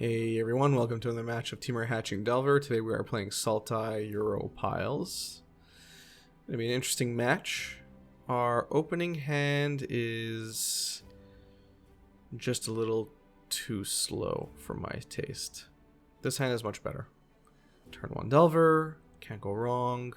Hey everyone, welcome to another match of Temur Hatching Delver. Today we are playing Sultai Euro Piles. Gonna be an interesting match. Our opening hand is just a little too slow for my taste. This hand is much better. Turn 1 Delver, can't go wrong.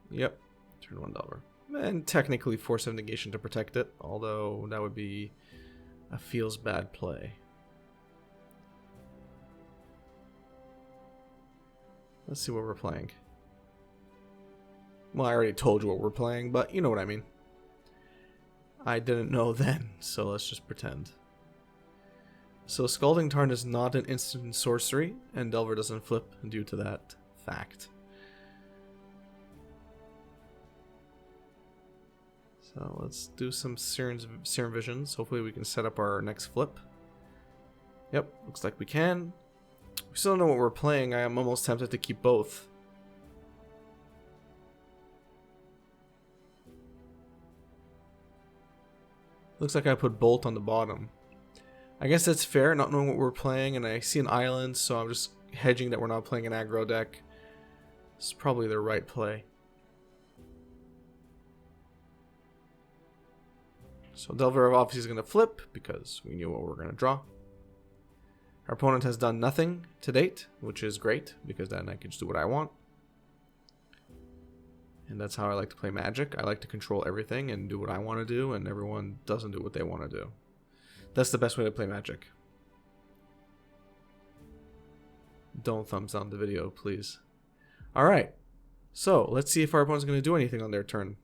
Yep, turn 1 Delver. And technically force of negation to protect it, although that would be a feels bad play. Let's see what we're playing. Well, I already told you what we're playing, but you know what I mean. I didn't know then, so let's just pretend. So Scalding Tarn is not an instant sorcery, and Delver doesn't flip due to that fact. So let's do some Serum Visions. Hopefully we can set up our next flip. Yep, looks like we can. We still don't know what we're playing. I am almost tempted to keep both. Looks like I put Bolt on the bottom. I guess that's fair, not knowing what we're playing, and I see an island, so I'm just hedging that we're not playing an aggro deck. It's probably the right play. So Delver obviously is going to flip because we knew what we were going to draw. Our opponent has done nothing to date, which is great because then I can just do what I want. And that's how I like to play Magic. I like to control everything and do what I want to do, and everyone doesn't do what they want to do. That's the best way to play Magic. Don't thumbs down the video, please. Alright, so let's see if our opponent's going to do anything on their turn.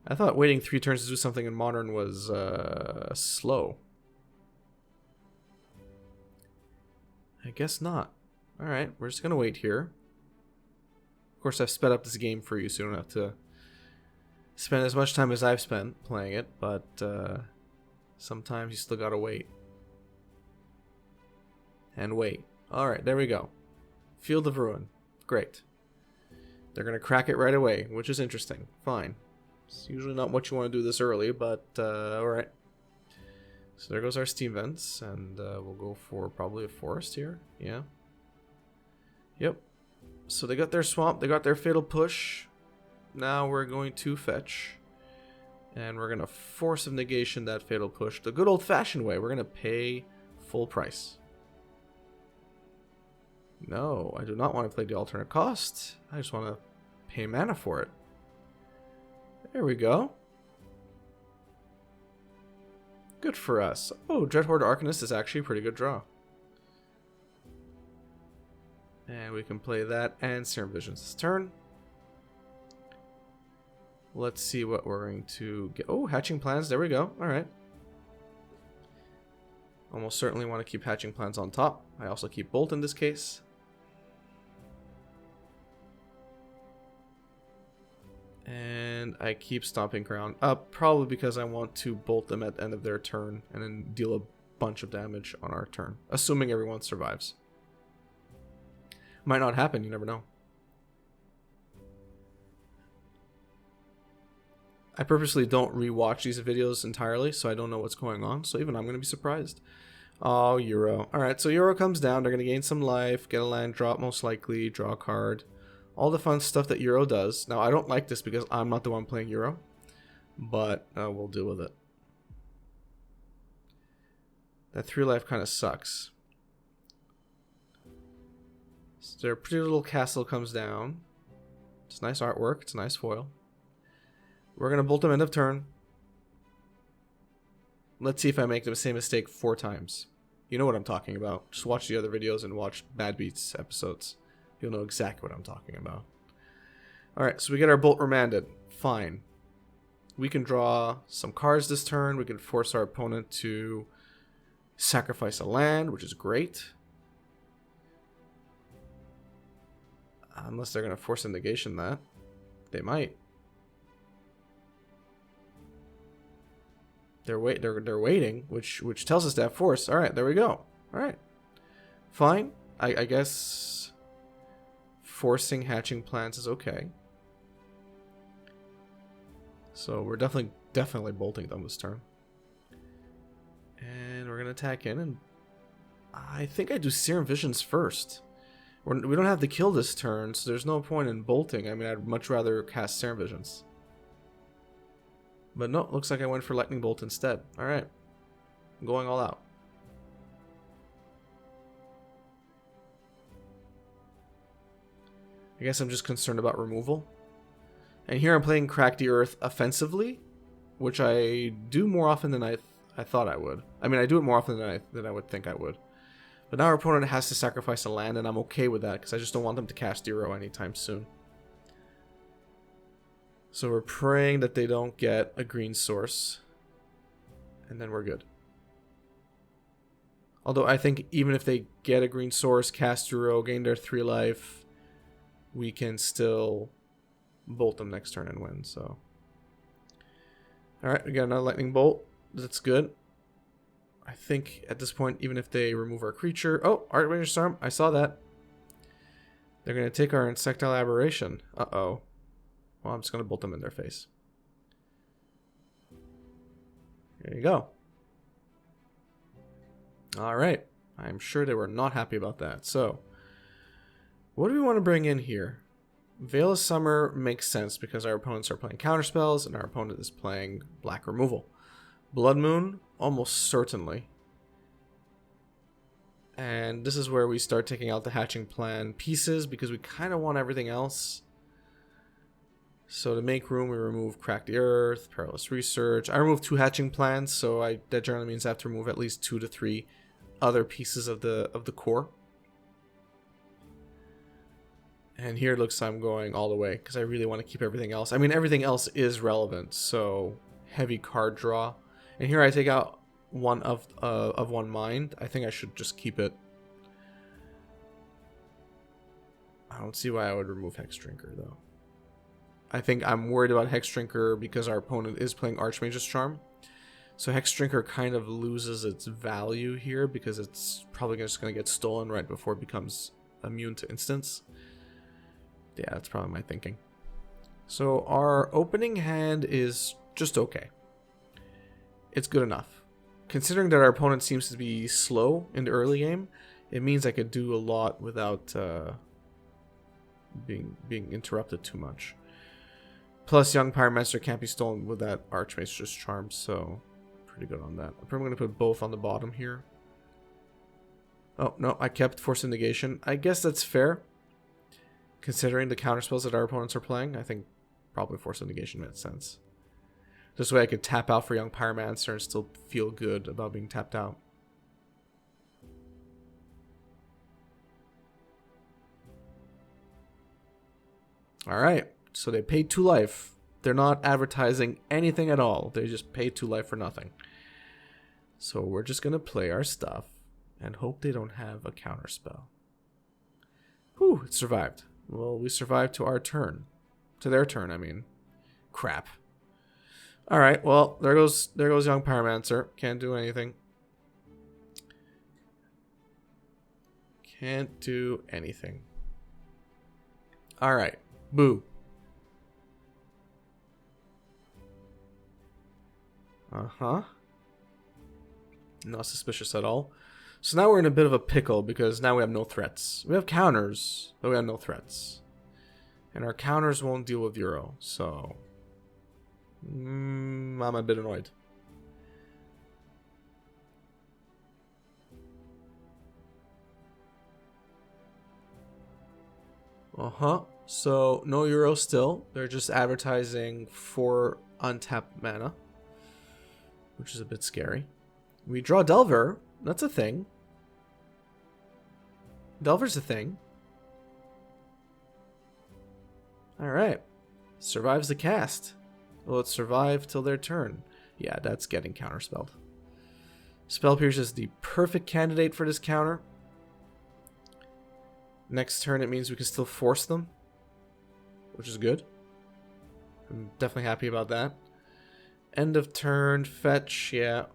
I thought waiting 3 turns to do something in Modern was slow. I guess not. Alright, we're just going to wait here. Of course, I've sped up this game for you, so you don't have to spend as much time as I've spent playing it, but sometimes you still gotta wait. And wait. Alright, there we go. Field of Ruin. Great. They're going to crack it right away, which is interesting. Fine. It's usually not what you want to do this early, but alright. So there goes our Steam Vents, and we'll go for probably a Forest here. Yeah. Yep. So they got their Swamp, they got their Fatal Push. Now we're going to fetch. And we're going to Force of Negation that Fatal Push the good old-fashioned way. We're going to pay full price. No, I do not want to play the alternate cost. I just want to pay mana for it. There we go. Good for us. Oh, Dreadhorde Arcanist is actually a pretty good draw. And we can play that and Serum Visions this turn. Let's see what we're going to get. Oh, Hatching Plans. There we go. Alright. Almost certainly want to keep Hatching Plans on top. I also keep Bolt in this case. And I keep Stomping Ground up, probably because I want to bolt them at the end of their turn and then deal a bunch of damage on our turn, assuming everyone survives. Might not happen, you never know. I purposely don't rewatch these videos entirely, so I don't know what's going on, so even I'm going to be surprised. Oh, Euro. Alright, so Euro comes down, they're going to gain some life, get a land drop most likely, draw a card. All the fun stuff that Euro does. Now, I don't like this because I'm not the one playing Euro, but we'll deal with it. That 3 life kind of sucks. So their pretty little castle comes down. It's nice artwork. It's a nice foil. We're going to bolt them end of turn. Let's see if I make the same mistake 4 times. You know what I'm talking about. Just watch the other videos and watch Bad Beats episodes. You'll know exactly what I'm talking about. Alright, so we get our Bolt remanded. Fine. We can draw some cards this turn. We can force our opponent to sacrifice a land, which is great. Unless they're going to force a negation that. They might. They're waiting, which tells us to have force. Alright, there we go. Alright. Fine. I guess forcing Hatching Plans is okay. So we're definitely bolting them this turn. And we're going to attack in, and I think I do Serum Visions first. We don't have the kill this turn, so there's no point in bolting. I mean, I'd much rather cast Serum Visions. But no, looks like I went for Lightning Bolt instead. Alright. I'm going all out. I guess I'm just concerned about removal. And here I'm playing Crack the Earth offensively, which I do more often than I thought I would. I mean, I do it more often than I would think I would. But now our opponent has to sacrifice a land, and I'm okay with that, because I just don't want them to cast Hero anytime soon. So we're praying that they don't get a green source. And then we're good. Although I think even if they get a green source, cast Hero, gain their 3 life, we can still bolt them next turn and win, so. Alright, we got another Lightning Bolt. That's good. I think at this point, even if they remove our creature... Oh, Archmage's Storm. I saw that. They're going to take our Insectile Aberration. Uh-oh. Well, I'm just going to bolt them in their face. There you go. Alright. I'm sure they were not happy about that. So, what do we want to bring in here? Veil of Summer makes sense because our opponents are playing counterspells and our opponent is playing black removal. Blood Moon, almost certainly. And this is where we start taking out the Hatching Plan pieces because we kind of want everything else. So to make room, we remove Crack the Earth, Perilous Research. I remove 2 Hatching Plans, so that generally means I have to remove at least 2 to 3 other pieces of the core. And here it looks like I'm going all the way because I really want to keep everything else. I mean, everything else is relevant, so heavy card draw. And here I take out one of one mind. I think I should just keep it. I don't see why I would remove Hex Drinker, though. I think I'm worried about Hex Drinker because our opponent is playing Archmage's Charm. So Hex Drinker kind of loses its value here because it's probably just going to get stolen right before it becomes immune to instants. Yeah, that's probably my thinking. So our opening hand is just okay. It's good enough. Considering that our opponent seems to be slow in the early game, it means I could do a lot without being interrupted too much. Plus, Young Pyromancer can't be stolen with that Archmage's Charm, so pretty good on that. I'm probably going to put both on the bottom here. Oh, no, I kept Force of Negation. I guess that's fair. Considering the counterspells that our opponents are playing, I think probably Force of Negation made sense. This way I could tap out for Young Pyromancer and still feel good about being tapped out. Alright, so they paid 2 life. They're not advertising anything at all. They just paid 2 life for nothing. So we're just going to play our stuff and hope they don't have a counterspell. Whew, it survived. Well, we survived to our turn. To their turn, I mean. Crap. Alright, well, there goes Young Pyromancer. Can't do anything. Can't do anything. Alright. Boo. Uh-huh. Not suspicious at all. So now we're in a bit of a pickle because now we have no threats. We have counters, but we have no threats. And our counters won't deal with Euro, so... I'm a bit annoyed. Uh-huh. So, no Euro still. They're just advertising for untapped mana, which is a bit scary. We draw Delver. That's a thing. Delver's a thing. Alright. Survives the cast. Will it survive till their turn? Yeah, that's getting counterspelled. Spell Pierce is the perfect candidate for this counter. Next turn it means we can still force them, which is good. I'm definitely happy about that. End of turn, fetch, yeah.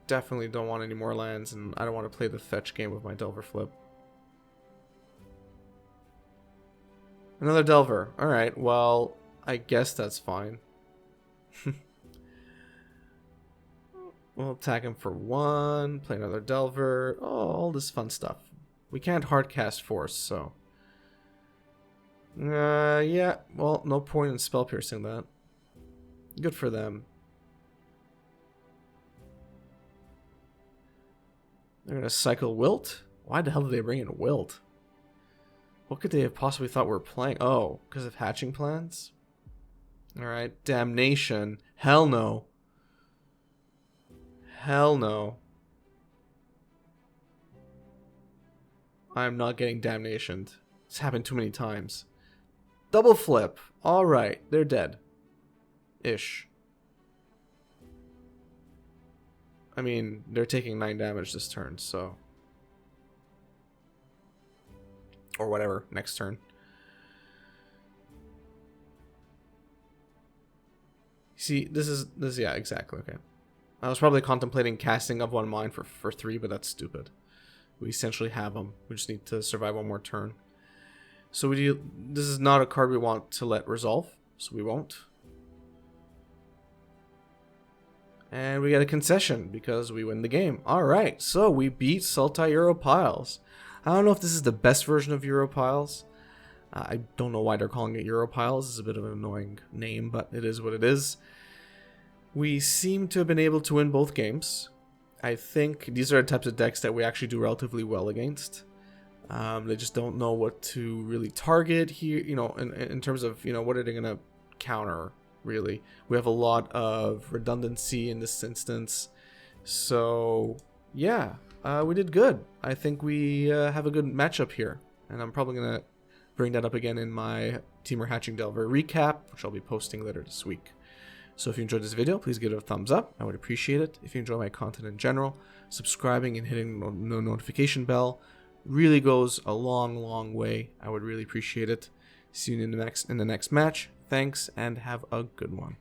Definitely don't want any more lands, and I don't want to play the fetch game with my Delver flip. Another Delver. Alright, well, I guess that's fine. We'll attack him for 1, play another Delver, all this fun stuff. We can't hardcast Force, so... yeah, well, no point in spell piercing that. Good for them. They're gonna cycle Wilt? Why the hell did they bring in Wilt? What could they have possibly thought we were playing? Oh, because of hatching plans? Alright, Damnation. Hell no. Hell no. I'm not getting Damnationed. It's happened too many times. Double flip. Alright, they're dead. Ish. I mean, they're taking 9 damage this turn, so... Or whatever, next turn. See, this is, yeah, exactly, okay. I was probably contemplating casting of 1 mine for 3, but that's stupid. We essentially have them. We just need to survive 1 more turn. So this is not a card we want to let resolve, so we won't. And we get a concession because we win the game. Alright, so we beat Sultai Europiles. I don't know if this is the best version of Europiles. I don't know why they're calling it Europiles. It's a bit of an annoying name, but it is what it is. We seem to have been able to win both games. I think these are the types of decks that we actually do relatively well against. They just don't know what to really target here, you know, in terms of, you know, what are they going to counter, really. We have a lot of redundancy in this instance. So, yeah, we did good. I think we have a good matchup here. And I'm probably going to bring that up again in my Temur Hatching Delver recap, which I'll be posting later this week. So if you enjoyed this video, please give it a thumbs up. I would appreciate it. If you enjoy my content in general, subscribing and hitting the notification bell really goes a long way. I would really appreciate it. See you in the next match. Thanks and have a good one.